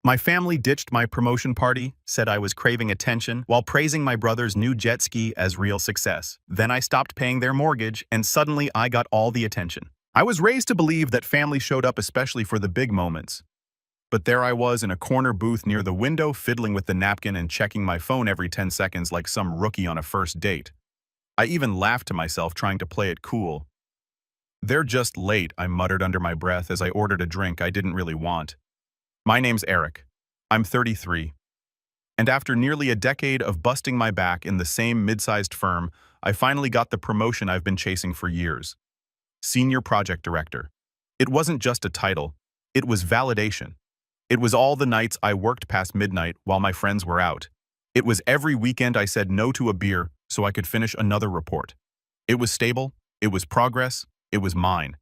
My family ditched my promotion party, said I was craving attention, while praising my brother's new jet ski as real success. Then I stopped paying their mortgage, and suddenly I got all the attention. I was raised to believe that family showed up especially for the big moments. But there I was in a corner booth near the window, fiddling with the napkin and checking my phone every 10 seconds like some rookie on a first date. I even laughed to myself, trying to play it cool. "They're just late," I muttered under my breath as I ordered a drink I didn't really want. My name's Eric. I'm 33. And after nearly a decade of busting my back in the same mid-sized firm, I finally got the promotion I've been chasing for years. Senior Project Director. It wasn't just a title, it was validation. It was all the nights I worked past midnight while my friends were out. It was every weekend I said no to a beer so I could finish another report. It was stable, it was progress, it was mine.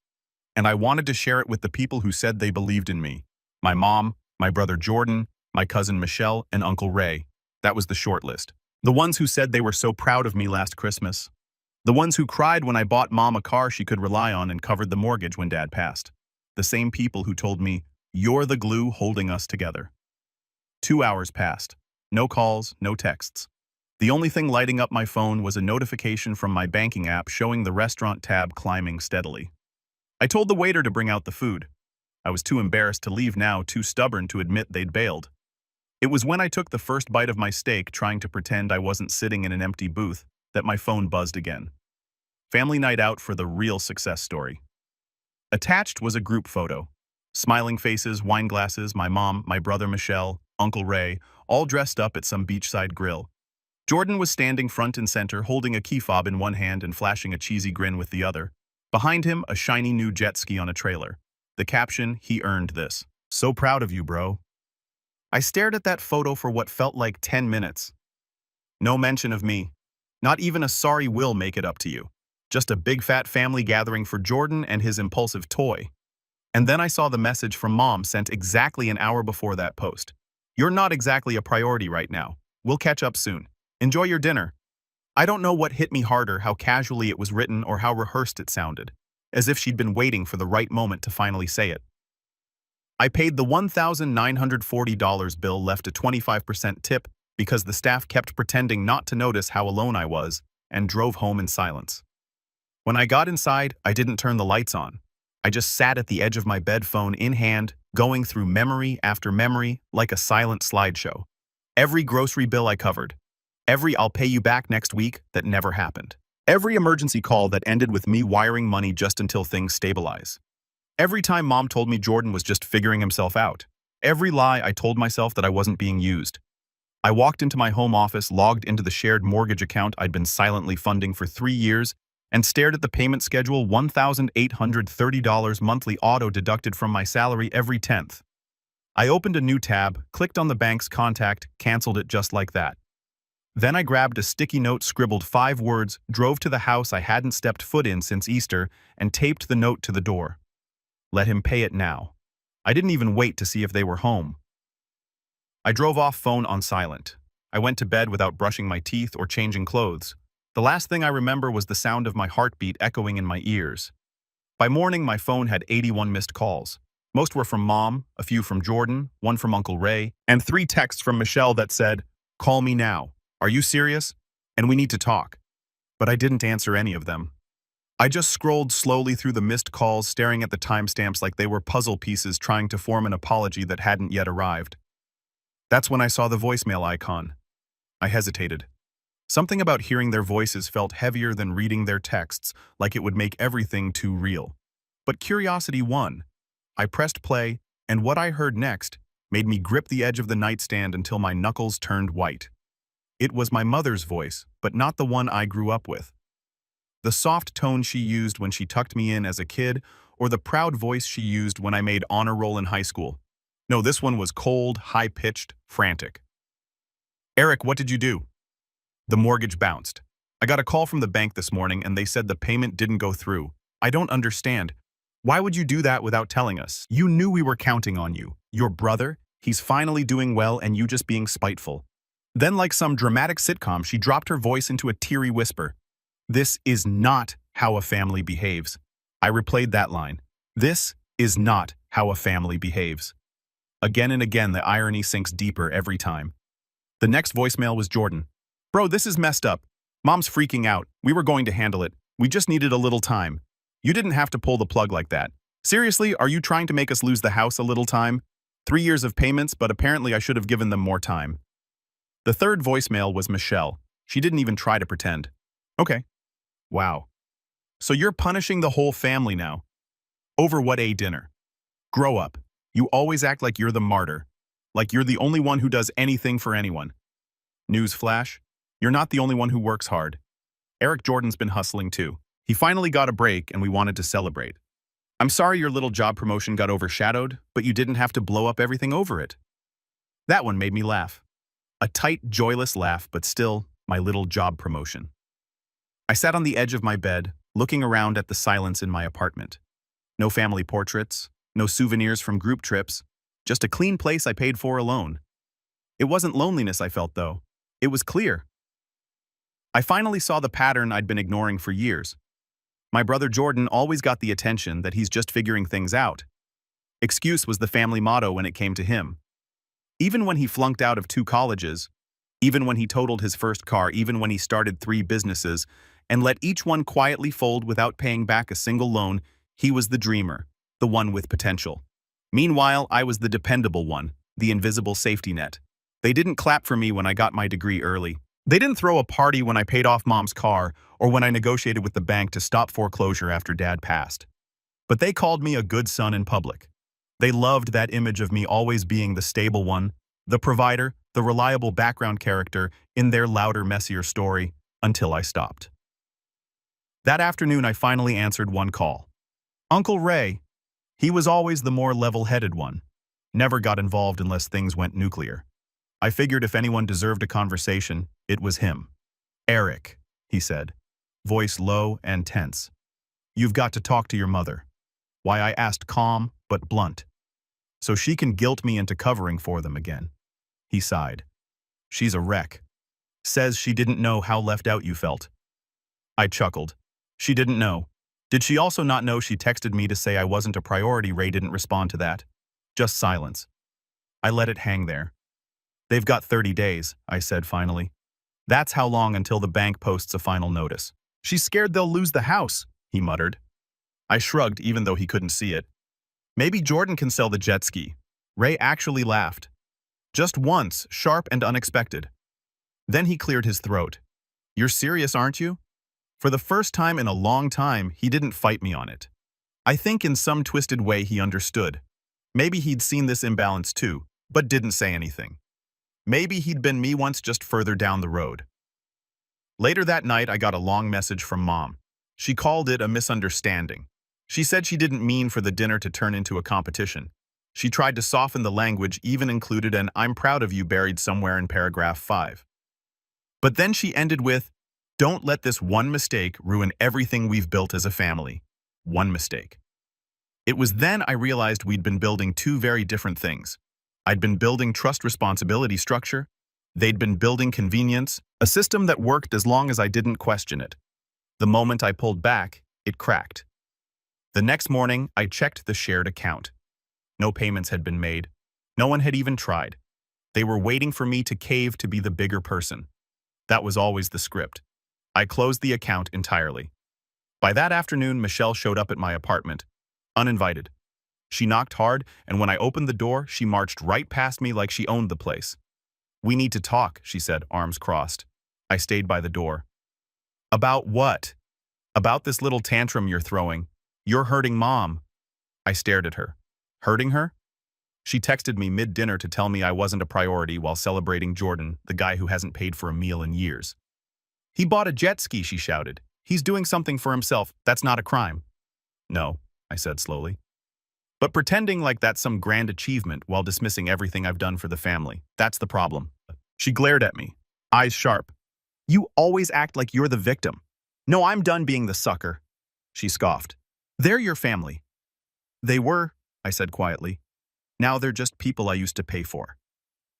And I wanted to share it with the people who said they believed in me. My mom, my brother Jordan, my cousin Michelle, and Uncle Ray. That was the short list. The ones who said they were so proud of me last Christmas. The ones who cried when I bought Mom a car she could rely on and covered the mortgage when Dad passed. The same people who told me, "You're the glue holding us together." 2 hours passed. No calls, no texts. The only thing lighting up my phone was a notification from my banking app showing the restaurant tab climbing steadily. I told the waiter to bring out the food. I was too embarrassed to leave now, too stubborn to admit they'd bailed. It was when I took the first bite of my steak, trying to pretend I wasn't sitting in an empty booth, that my phone buzzed again. Family night out for the real success story. Attached was a group photo. Smiling faces, wine glasses, my mom, my brother Michelle, Uncle Ray, all dressed up at some beachside grill. Jordan was standing front and center, holding a key fob in one hand and flashing a cheesy grin with the other. Behind him, a shiny new jet ski on a trailer. The caption, "He earned this. So proud of you, bro." I stared at that photo for what felt like 10 minutes. No mention of me. Not even a "sorry, we'll make it up to you." Just a big fat family gathering for Jordan and his impulsive toy. And then I saw the message from Mom sent exactly an hour before that post. "You're not exactly a priority right now. We'll catch up soon. Enjoy your dinner." I don't know what hit me harder, how casually it was written or how rehearsed it sounded, as if she'd been waiting for the right moment to finally say it. I paid the $1,940 bill, left a 25% tip because the staff kept pretending not to notice how alone I was, and drove home in silence. When I got inside, I didn't turn the lights on. I just sat at the edge of my bed, phone in hand, going through memory after memory like a silent slideshow. Every grocery bill I covered. Every "I'll pay you back next week" that never happened. Every emergency call that ended with me wiring money just until things stabilize. Every time Mom told me Jordan was just figuring himself out. Every lie I told myself that I wasn't being used. I walked into my home office, logged into the shared mortgage account I'd been silently funding for 3 years, and stared at the payment schedule, $1,830 monthly auto-deducted from my salary every 10th. I opened a new tab, clicked on the bank's contact, canceled it just like that. Then I grabbed a sticky note, scribbled 5 words, drove to the house I hadn't stepped foot in since Easter, and taped the note to the door. Let him pay it now. I didn't even wait to see if they were home. I drove off, phone on silent. I went to bed without brushing my teeth or changing clothes. The last thing I remember was the sound of my heartbeat echoing in my ears. By morning, my phone had 81 missed calls. Most were from Mom, a few from Jordan, one from Uncle Ray, and 3 texts from Michelle that said, "Call me now. Are you serious? And we need to talk." But I didn't answer any of them. I just scrolled slowly through the missed calls, staring at the timestamps like they were puzzle pieces trying to form an apology that hadn't yet arrived. That's when I saw the voicemail icon. I hesitated. Something about hearing their voices felt heavier than reading their texts, like it would make everything too real. But curiosity won. I pressed play, and what I heard next made me grip the edge of the nightstand until my knuckles turned white. It was my mother's voice, but not the one I grew up with. The soft tone she used when she tucked me in as a kid, or the proud voice she used when I made honor roll in high school. No, this one was cold, high-pitched, frantic. "Eric, what did you do?" The mortgage bounced. "I got a call from the bank this morning and they said the payment didn't go through. I don't understand. Why would you do that without telling us? You knew we were counting on you. Your brother, he's finally doing well and you just being spiteful." Then, like some dramatic sitcom, she dropped her voice into a teary whisper. "This is not how a family behaves." I replayed that line. "This is not how a family behaves." Again and again, the irony sinks deeper every time. The next voicemail was Jordan. Bro, this is messed up. Mom's freaking out. We were going to handle it. We just needed a little time. You didn't have to pull the plug like that. Seriously, are you trying to make us lose the house a little time? 3 years of payments, but apparently I should have given them more time. The third voicemail was Michelle. She didn't even try to pretend. Okay. Wow. So you're punishing the whole family now. Over what a dinner? Grow up. You always act like you're the martyr. Like you're the only one who does anything for anyone. Newsflash, you're not the only one who works hard. Eric Jordan's been hustling too. He finally got a break and we wanted to celebrate. I'm sorry your little job promotion got overshadowed, but you didn't have to blow up everything over it. That one made me laugh. A tight, joyless laugh, but still, my little job promotion. I sat on the edge of my bed, looking around at the silence in my apartment. No family portraits, no souvenirs from group trips, just a clean place I paid for alone. It wasn't loneliness I felt, though. It was clear. I finally saw the pattern I'd been ignoring for years. My brother Jordan always got the attention that he's just figuring things out. Excuse was the family motto when it came to him. Even when he flunked out of 2 colleges, even when he totaled his first car, even when he started 3 businesses, and let each one quietly fold without paying back a single loan, he was the dreamer, the one with potential. Meanwhile, I was the dependable one, the invisible safety net. They didn't clap for me when I got my degree early. They didn't throw a party when I paid off Mom's car or when I negotiated with the bank to stop foreclosure after Dad passed. But they called me a good son in public. They loved that image of me always being the stable one, the provider, the reliable background character in their louder, messier story, until I stopped. That afternoon, I finally answered one call. Uncle Ray. He was always the more level-headed one. Never got involved unless things went nuclear. I figured if anyone deserved a conversation, it was him. Eric, he said, voice low and tense. You've got to talk to your mother. Why, I asked calm but blunt. So she can guilt me into covering for them again. He sighed. She's a wreck. Says she didn't know how left out you felt. I chuckled. She didn't know. Did she also not know she texted me to say I wasn't a priority? Ray didn't respond to that. Just silence. I let it hang there. They've got 30 days, I said finally. That's how long until the bank posts a final notice. She's scared they'll lose the house, he muttered. I shrugged even though he couldn't see it. Maybe Jordan can sell the jet ski. Ray actually laughed. Just once, sharp and unexpected. Then he cleared his throat. You're serious, aren't you? For the first time in a long time, he didn't fight me on it. I think in some twisted way he understood. Maybe he'd seen this imbalance too, but didn't say anything. Maybe he'd been me once, just further down the road. Later that night, I got a long message from Mom. She called it a misunderstanding. She said she didn't mean for the dinner to turn into a competition. She tried to soften the language, even included an "I'm proud of you" buried somewhere in paragraph 5. But then she ended with, "Don't let this one mistake ruin everything we've built as a family." One mistake. It was then I realized we'd been building 2 very different things. I'd been building trust-responsibility structure. They'd been building convenience, a system that worked as long as I didn't question it. The moment I pulled back, it cracked. The next morning, I checked the shared account. No payments had been made. No one had even tried. They were waiting for me to cave to be the bigger person. That was always the script. I closed the account entirely. By that afternoon, Michelle showed up at my apartment, uninvited. She knocked hard, and when I opened the door, she marched right past me like she owned the place. "We need to talk," she said, arms crossed. I stayed by the door. "About what?" "About this little tantrum you're throwing. You're hurting Mom." I stared at her. Hurting her? She texted me mid-dinner to tell me I wasn't a priority while celebrating Jordan, the guy who hasn't paid for a meal in years. "He bought a jet ski," she shouted. "He's doing something for himself. That's not a crime." "No," I said slowly. "But pretending like that's some grand achievement while dismissing everything I've done for the family, that's the problem." She glared at me, eyes sharp. "You always act like you're the victim." "No, I'm done being the sucker," she scoffed. "They're your family." "They were," I said quietly. "Now they're just people I used to pay for."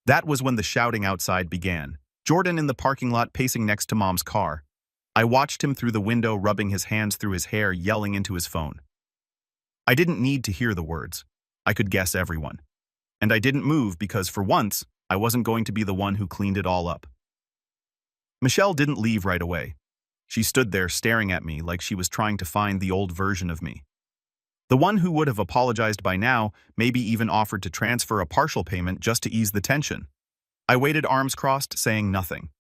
That was when the shouting outside began. Jordan in the parking lot pacing next to Mom's car. I watched him through the window, rubbing his hands through his hair, yelling into his phone. I didn't need to hear the words. I could guess everyone. And I didn't move because, for once, I wasn't going to be the one who cleaned it all up. Michelle didn't leave right away. She stood there staring at me like she was trying to find the old version of me. The one who would have apologized by now, maybe even offered to transfer a partial payment just to ease the tension. I waited arms crossed, saying nothing.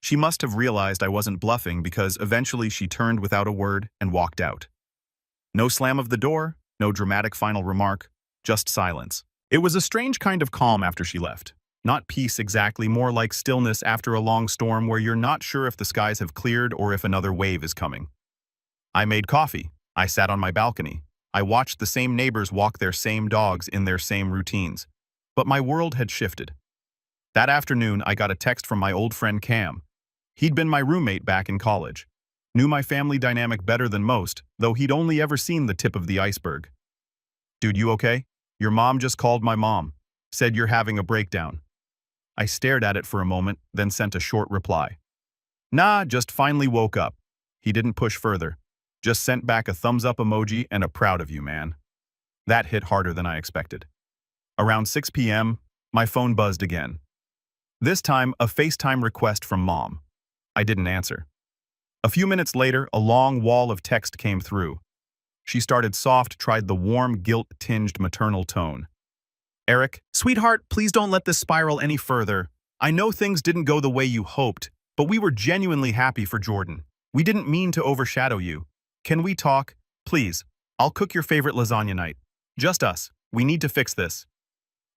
She must have realized I wasn't bluffing because eventually she turned without a word and walked out. No slam of the door, no dramatic final remark, just silence. It was a strange kind of calm after she left. Not peace exactly, more like stillness after a long storm where you're not sure if the skies have cleared or if another wave is coming. I made coffee. I sat on my balcony. I watched the same neighbors walk their same dogs in their same routines. But my world had shifted. That afternoon, I got a text from my old friend Cam. He'd been my roommate back in college. Knew my family dynamic better than most, though he'd only ever seen the tip of the iceberg. "Dude, you okay? Your mom just called my mom. Said you're having a breakdown." I stared at it for a moment, then sent a short reply. "Nah, just finally woke up." He didn't push further. Just sent back a thumbs-up emoji and a "proud of you, man." That hit harder than I expected. Around 6 p.m., my phone buzzed again. This time, a FaceTime request from Mom. I didn't answer. A few minutes later, a long wall of text came through. She started soft, tried the warm, guilt-tinged maternal tone. "Eric, sweetheart, please don't let this spiral any further. I know things didn't go the way you hoped, but we were genuinely happy for Jordan. We didn't mean to overshadow you. Can we talk? Please. I'll cook your favorite lasagna night. Just us. We need to fix this."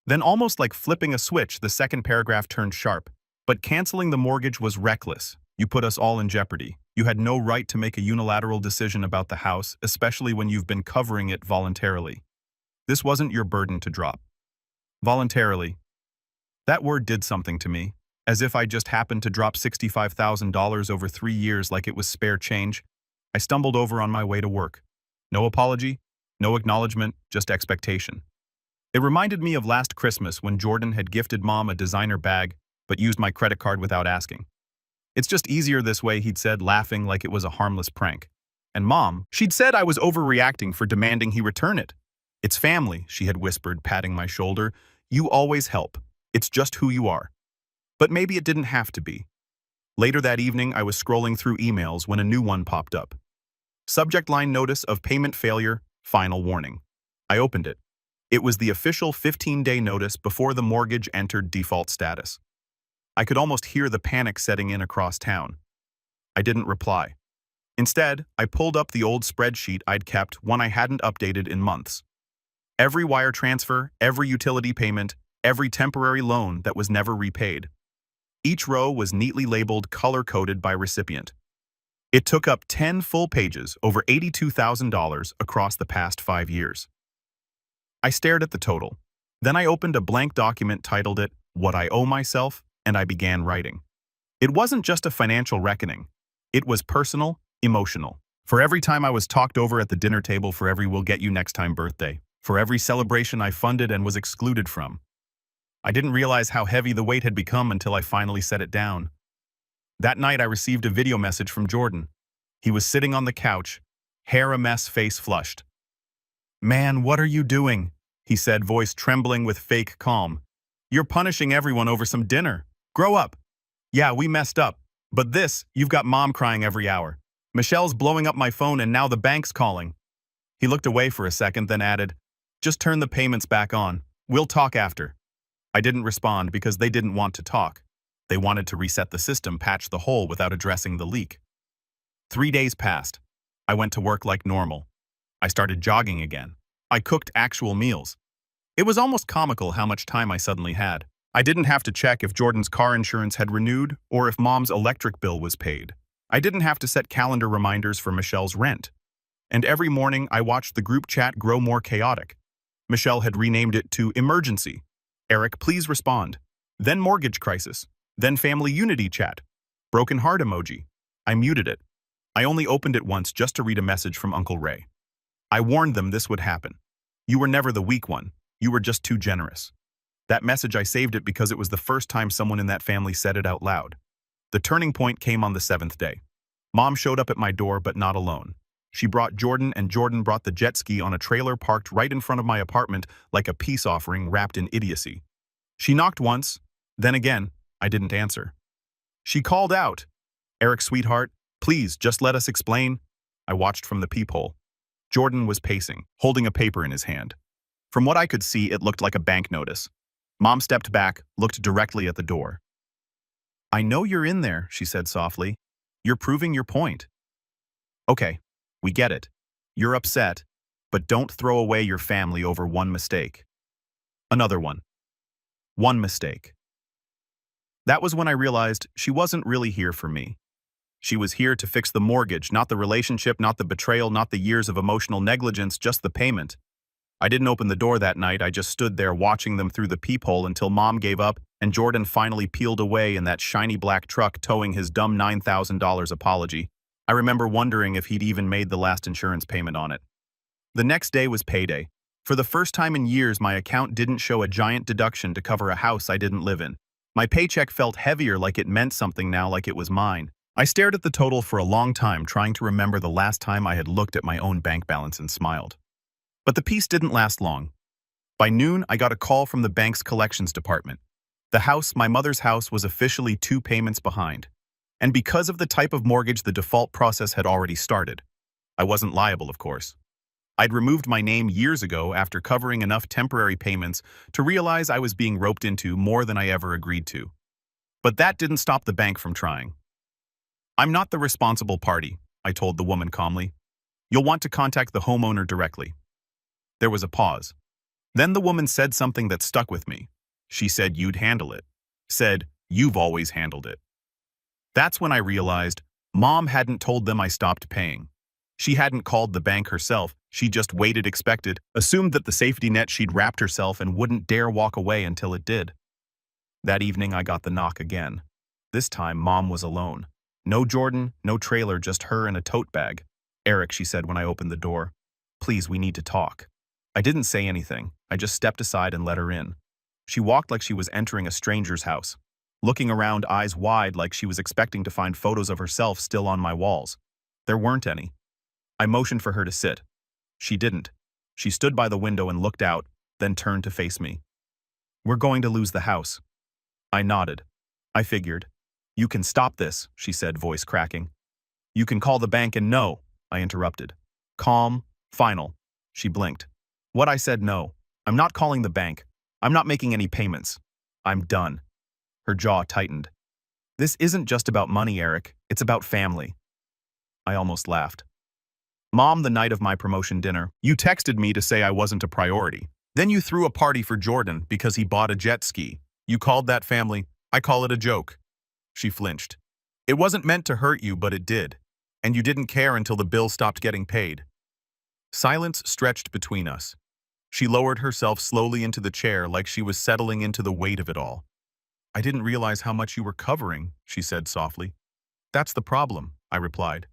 Then, almost like flipping a switch, the second paragraph turned sharp. "But canceling the mortgage was reckless. You put us all in jeopardy. You had no right to make a unilateral decision about the house, especially when you've been covering it voluntarily. This wasn't your burden to drop." Voluntarily. That word did something to me, as if I just happened to drop $65,000 over 3 years like it was spare change. I stumbled over on my way to work. No apology, no acknowledgement, just expectation. It reminded me of last Christmas when Jordan had gifted Mom a designer bag, but used my credit card without asking. "It's just easier this way," he'd said, laughing like it was a harmless prank. And Mom, she'd said I was overreacting for demanding he return it. "It's family," she had whispered, patting my shoulder. "You always help. It's just who you are." But maybe it didn't have to be. Later that evening, I was scrolling through emails when a new one popped up. Subject line: notice of payment failure, final warning. I opened it. It was the official 15-day notice before the mortgage entered default status. I could almost hear the panic setting in across town. I didn't reply. Instead, I pulled up the old spreadsheet I'd kept, one I hadn't updated in months. Every wire transfer, every utility payment, every temporary loan that was never repaid. Each row was neatly labeled, color-coded by recipient. It took up 10 full pages, over $82,000 across the past 5 years. I stared at the total. Then I opened a blank document, titled it, "What I Owe Myself," and I began writing. It wasn't just a financial reckoning. It was personal, emotional. For every time I was talked over at the dinner table, for every "we'll get you next time" birthday, for every celebration I funded and was excluded from. I didn't realize how heavy the weight had become until I finally set it down. That night I received a video message from Jordan. He was sitting on the couch, hair a mess, face flushed. "Man, what are you doing?" he said, voice trembling with fake calm. "You're punishing everyone over some dinner. Grow up." "Yeah, we messed up. But this, you've got Mom crying every hour. Michelle's blowing up my phone and now the bank's calling." He looked away for a second, then added, "Just turn the payments back on. We'll talk after." I didn't respond because they didn't want to talk. They wanted to reset the system, patch the hole without addressing the leak. 3 days passed. I went to work like normal. I started jogging again. I cooked actual meals. It was almost comical how much time I suddenly had. I didn't have to check if Jordan's car insurance had renewed or if Mom's electric bill was paid. I didn't have to set calendar reminders for Michelle's rent. And every morning I watched the group chat grow more chaotic. Michelle had renamed it to Emergency. "Eric, please respond." Then Mortgage Crisis. Then Family Unity Chat. Broken heart emoji. I muted it. I only opened it once just to read a message from Uncle Ray. I warned them this would happen. "You were never the weak one. You were just too generous." That message, I saved it because it was the first time someone in that family said it out loud. The turning point came on the 7th day. Mom showed up at my door, but not alone. She brought Jordan, and Jordan brought the jet ski on a trailer parked right in front of my apartment like a peace offering wrapped in idiocy. She knocked once, then again. I didn't answer. She called out, "Eric, sweetheart, please, just let us explain." I watched from the peephole. Jordan was pacing, holding a paper in his hand. From what I could see, it looked like a bank notice. Mom stepped back, looked directly at the door. "I know you're in there," she said softly. "You're proving your point." "Okay, we get it. You're upset, but don't throw away your family over one mistake." Another one. One mistake. That was when I realized she wasn't really here for me. She was here to fix the mortgage, not the relationship, not the betrayal, not the years of emotional negligence, just the payment. I didn't open the door that night. I just stood there watching them through the peephole until Mom gave up and Jordan finally peeled away in that shiny black truck towing his dumb $9,000 apology. I remember wondering if he'd even made the last insurance payment on it. The next day was payday. For the first time in years, my account didn't show a giant deduction to cover a house I didn't live in. My paycheck felt heavier, like it meant something now, like it was mine. I stared at the total for a long time, trying to remember the last time I had looked at my own bank balance and smiled. But the peace didn't last long. By noon, I got a call from the bank's collections department. The house, my mother's house, was officially 2 payments behind. And because of the type of mortgage, the default process had already started. I wasn't liable, of course. I'd removed my name years ago after covering enough temporary payments to realize I was being roped into more than I ever agreed to. But that didn't stop the bank from trying. "I'm not the responsible party," I told the woman calmly. "You'll want to contact the homeowner directly." There was a pause. Then the woman said something that stuck with me. She said, "You'd handle it." Said, "You've always handled it." That's when I realized Mom hadn't told them I stopped paying. She hadn't called the bank herself. She just waited, expected, assumed that the safety net she'd wrapped herself and wouldn't dare walk away until it did. That evening, I got the knock again. This time, Mom was alone. No Jordan, no trailer, just her and a tote bag. "Eric," she said when I opened the door, "please, we need to talk." I didn't say anything. I just stepped aside and let her in. She walked like she was entering a stranger's house, looking around, eyes wide, like she was expecting to find photos of herself still on my walls. There weren't any. I motioned for her to sit. She didn't. She stood by the window and looked out, then turned to face me. "We're going to lose the house." I nodded. I figured. "You can stop this," she said, voice cracking. "You can call the bank and no," I interrupted. Calm, final. She blinked. What? I said no. "I'm not calling the bank. I'm not making any payments. I'm done." Her jaw tightened. "This isn't just about money, Eric. It's about family." I almost laughed. "Mom, the night of my promotion dinner, you texted me to say I wasn't a priority. Then you threw a party for Jordan because he bought a jet ski. You called that family. I call it a joke." She flinched. "It wasn't meant to hurt you, but it did. And you didn't care until the bill stopped getting paid." Silence stretched between us. She lowered herself slowly into the chair like she was settling into the weight of it all. "I didn't realize how much you were covering," she said softly. "That's the problem," I replied.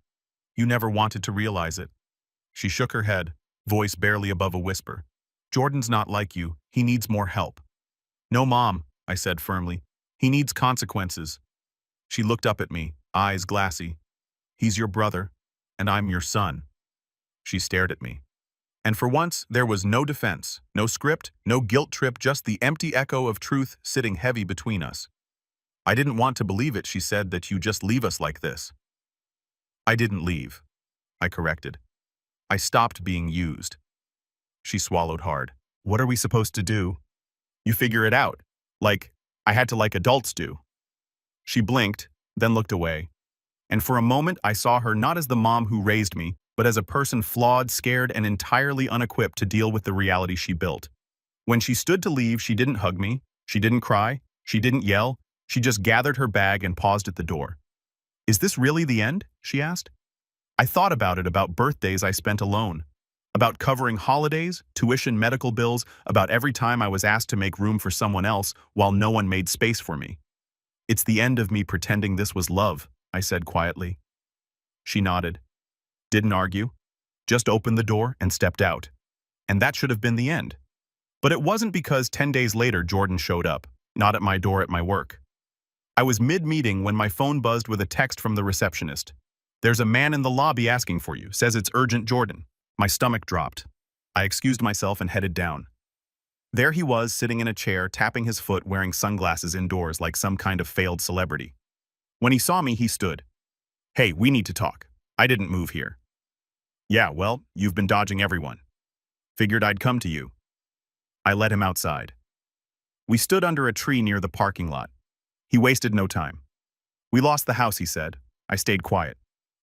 "You never wanted to realize it." She shook her head, voice barely above a whisper. "Jordan's not like you. He needs more help." "No, Mom," I said firmly. "He needs consequences." She looked up at me, eyes glassy. "He's your brother, and I'm your son." She stared at me. And for once, there was no defense, no script, no guilt trip, just the empty echo of truth sitting heavy between us. "I didn't want to believe it," she said, "that you just leave us like this." "I didn't leave," I corrected. "I stopped being used." She swallowed hard. "What are we supposed to do?" "You figure it out. I had to, like adults do." She blinked, then looked away. And for a moment, I saw her not as the mom who raised me, but as a person flawed, scared, and entirely unequipped to deal with the reality she built. When she stood to leave, she didn't hug me, she didn't cry, she didn't yell, she just gathered her bag and paused at the door. "Is this really the end?" she asked. I thought about it, about birthdays I spent alone, about covering holidays, tuition, medical bills, about every time I was asked to make room for someone else while no one made space for me. "It's the end of me pretending this was love," I said quietly. She nodded. Didn't argue. Just opened the door and stepped out. And that should have been the end. But it wasn't, because 10 days later Jordan showed up, not at my door, at my work. I was mid-meeting when my phone buzzed with a text from the receptionist. There's a man in the lobby asking for you, says it's urgent, Jordan. My stomach dropped. I excused myself and headed down. There he was, sitting in a chair, tapping his foot, wearing sunglasses indoors like some kind of failed celebrity. When he saw me, he stood. Hey, we need to talk. I didn't move here. Yeah, well, you've been dodging everyone. Figured I'd come to you. I led him outside. We stood under a tree near the parking lot. He wasted no time. We lost the house, he said. I stayed quiet.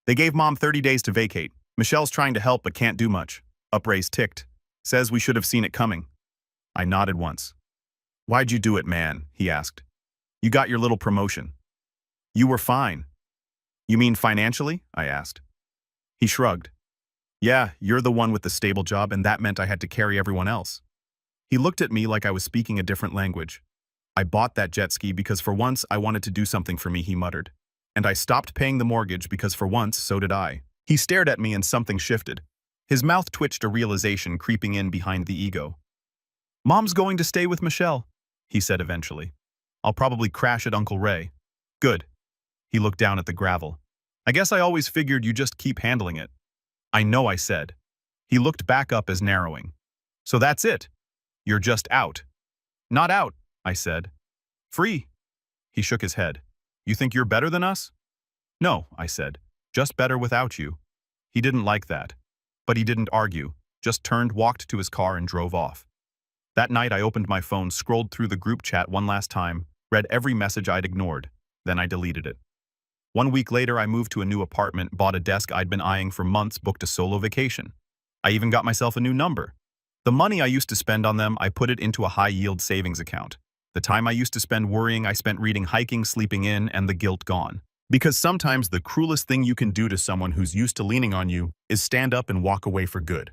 They gave Mom 30 days to vacate. Michelle's trying to help but can't do much. Upraise ticked. Says we should have seen it coming. I nodded once. Why'd you do it, man? He asked. You got your little promotion. You were fine. You mean financially? I asked. He shrugged. Yeah, you're the one with the stable job, and that meant I had to carry everyone else. He looked at me like I was speaking a different language. I bought that jet ski because for once I wanted to do something for me, he muttered. And I stopped paying the mortgage because for once so did I. He stared at me and something shifted. His mouth twitched, a realization creeping in behind the ego. Mom's going to stay with Michelle, he said eventually. I'll probably crash at Uncle Ray. Good. He looked down at the gravel. I guess I always figured you just keep handling it. I know, I said. He looked back up as narrowing. So that's it. You're just out. Not out, I said. Free. He shook his head. You think you're better than us? No, I said. Just better without you. He didn't like that. But he didn't argue, just turned, walked to his car, and drove off. That night I opened my phone, scrolled through the group chat one last time, read every message I'd ignored, then I deleted it. 1 week later I moved to a new apartment, bought a desk I'd been eyeing for months, booked a solo vacation. I even got myself a new number. The money I used to spend on them, I put it into a high-yield savings account. The time I used to spend worrying, I spent reading, hiking, sleeping in, and the guilt gone. Because sometimes the cruelest thing you can do to someone who's used to leaning on you is stand up and walk away for good.